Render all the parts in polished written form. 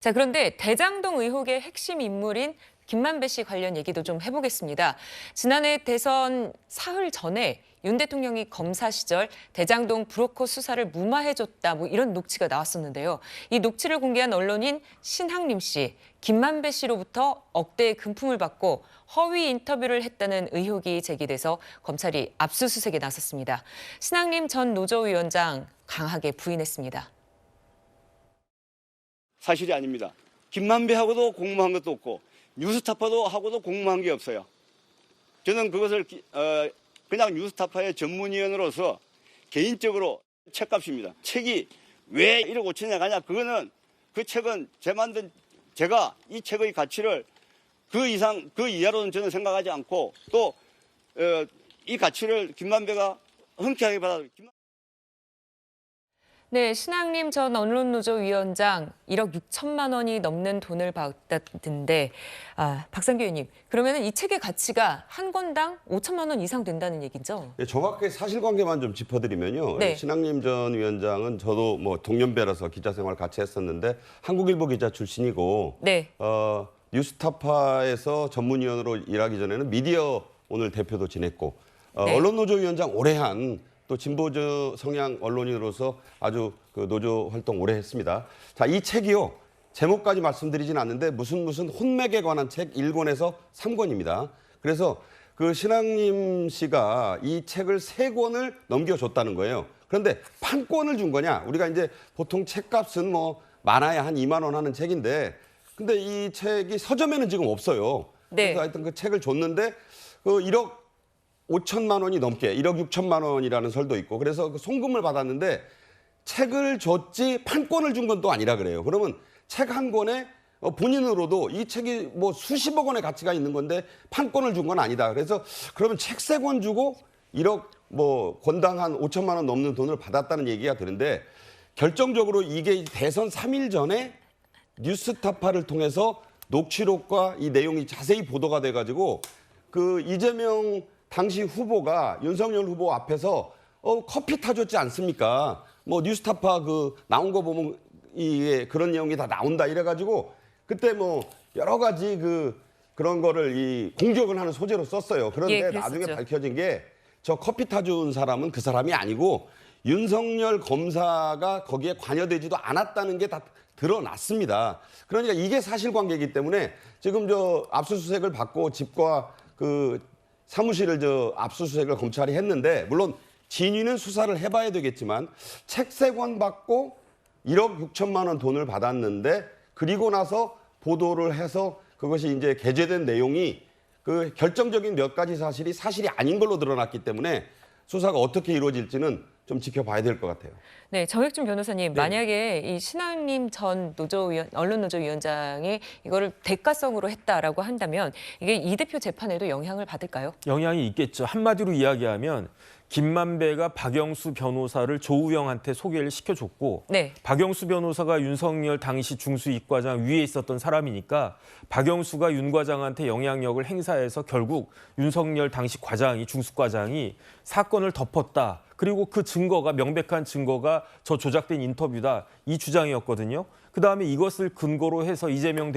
자, 그런데 대장동 의혹의 핵심 인물인 김만배 씨 관련 얘기도 좀 해보겠습니다. 지난해 대선 사흘 전에 윤 대통령이 검사 시절 대장동 브로커 수사를 무마해줬다 이런 녹취가 나왔었는데요. 이 녹취를 공개한 언론인 신학림 씨, 김만배 씨로부터 억대의 금품을 받고 허위 인터뷰를 했다는 의혹이 제기돼서 검찰이 압수수색에 나섰습니다. 신학림 전 노조위원장 강하게 부인했습니다. 사실이 아닙니다. 김만배하고도 공모한 것도 없고 뉴스타파도 하고도 공모한 게 없어요. 저는 그것을 그냥 뉴스타파의 전문위원으로서 개인적으로 책값입니다. 책이 왜 1억 5천이나 가냐, 그거는 그 책은 제가 이 책의 가치를 그 이하로는 저는 생각하지 않고 또 이 가치를 김만배가 흔쾌하게 받아. 네, 신학림 전 언론노조위원장 1억 6천만 원이 넘는 돈을 받았는데, 박상규 의원님, 그러면 이 책의 가치가 한 권당 5천만 원 이상 된다는 얘기죠? 네, 정확하게 사실관계만 좀 짚어드리면요. 네. 신학림 전 위원장은 저도 동년배라서 기자 생활 같이 했었는데 한국일보 기자 출신이고, 네. 뉴스타파에서 전문위원으로 일하기 전에는 미디어 오늘 대표도 지냈고, 네. 언론노조위원장 오래 한 또 진보적 성향 언론인으로서 아주 그 노조 활동 오래 했습니다. 자, 이 책이요. 제목까지 말씀드리진 않는데 무슨 혼맥에 관한 책 1권에서 3권입니다. 그래서 그 신학림 씨가 이 책을 3권을 넘겨줬다는 거예요. 그런데 판권을 준 거냐? 우리가 이제 보통 책값은 많아야 한 2만 원 하는 책인데 근데 이 책이 서점에는 지금 없어요. 네. 그래서 하여튼 그 책을 줬는데 그 1억 5천만 원이 넘게 1억 6천만 원이라는 설도 있고 그래서 그 송금을 받았는데 책을 줬지 판권을 준 건 또 아니라 그래요. 그러면 책 한 권에 본인으로도 이 책이 수십억 원의 가치가 있는 건데 판권을 준 건 아니다. 그래서 그러면 책 3권 주고 1억 권당 한 5천만 원 넘는 돈을 받았다는 얘기가 드는데 결정적으로 이게 대선 3일 전에 뉴스타파를 통해서 녹취록과 이 내용이 자세히 보도가 돼가지고 그 이재명 당시 후보가 윤석열 후보 앞에서 커피 타줬지 않습니까? 뉴스타파 나온 거 보면 이게 그런 내용이 다 나온다 이래가지고 그때 여러 가지 그런 거를 공격을 하는 소재로 썼어요. 그런데 나중에 밝혀진 게 저 커피 타준 사람은 그 사람이 아니고 윤석열 검사가 거기에 관여되지도 않았다는 게 다 드러났습니다. 그러니까 이게 사실관계이기 때문에 지금 압수수색을 받고 집과 사무실을 압수수색을 검찰이 했는데 물론 진위는 수사를 해봐야 되겠지만 책 3권 받고 1억 6천만 원 돈을 받았는데 그리고 나서 보도를 해서 그것이 이제 게재된 내용이 그 결정적인 몇 가지 사실이 아닌 걸로 드러났기 때문에 수사가 어떻게 이루어질지는 좀 지켜봐야 될 것 같아요. 네, 정혁준 변호사님, 네. 만약에 이 신학림 전 언론노조위원장이 이거를 대가성으로 했다라고 한다면 이게 이 대표 재판에도 영향을 받을까요? 영향이 있겠죠. 한마디로 이야기하면 김만배가 박영수 변호사를 조우영한테 소개를 시켜줬고 네. 박영수 변호사가 윤석열 당시 중수이과장 위에 있었던 사람이니까 박영수가 윤 과장한테 영향력을 행사해서 결국 윤석열 당시 과장이 중수과장이 사건을 덮었다. 그리고 그 증거가 명백한 증거가 저 조작된 인터뷰다. 이 주장이었거든요. 그다음에 이것을 근거로 해서 이재명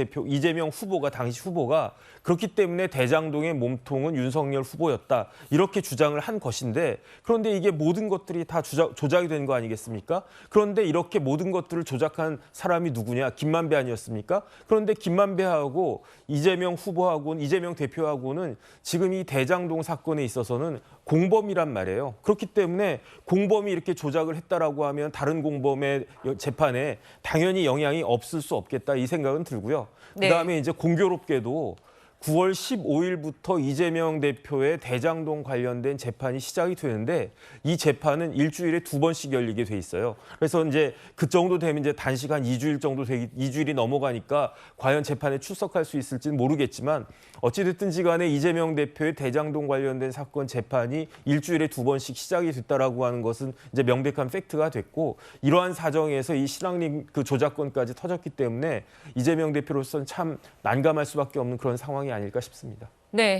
후보가 당시 후보가 그렇기 때문에 대장동의 몸통은 윤석열 후보였다. 이렇게 주장을 한 것인데 그런데 이게 모든 것들이 다 조작이 된 거 아니겠습니까? 그런데 이렇게 모든 것들을 조작한 사람이 누구냐? 김만배 아니었습니까? 그런데 김만배하고 이재명 후보하고는 이재명 대표하고는 지금 이 대장동 사건에 있어서는 공범이란 말이에요. 그렇기 때문에 공범이 이렇게 조작을 했다라고 하면 다른 공범의 재판에 당연히 영향이 없을 수 없겠다 이 생각은 들고요. 네. 그다음에 이제 공교롭게도 9월 15일부터 이재명 대표의 대장동 관련된 재판이 시작이 되는데 이 재판은 일주일에 2번씩 열리게 돼 있어요. 그래서 이제 그 정도 되면 이제 단시간 2주일 정도 2주일이 넘어가니까 과연 재판에 출석할 수 있을지는 모르겠지만 어찌됐든지 간에 이재명 대표의 대장동 관련된 사건 재판이 일주일에 2번씩 시작이 됐다라고 하는 것은 이제 명백한 팩트가 됐고 이러한 사정에서 이 신학림 조작건까지 터졌기 때문에 이재명 대표로서는 참 난감할 수밖에 없는 그런 상황이 아닐까 싶습니다. 네.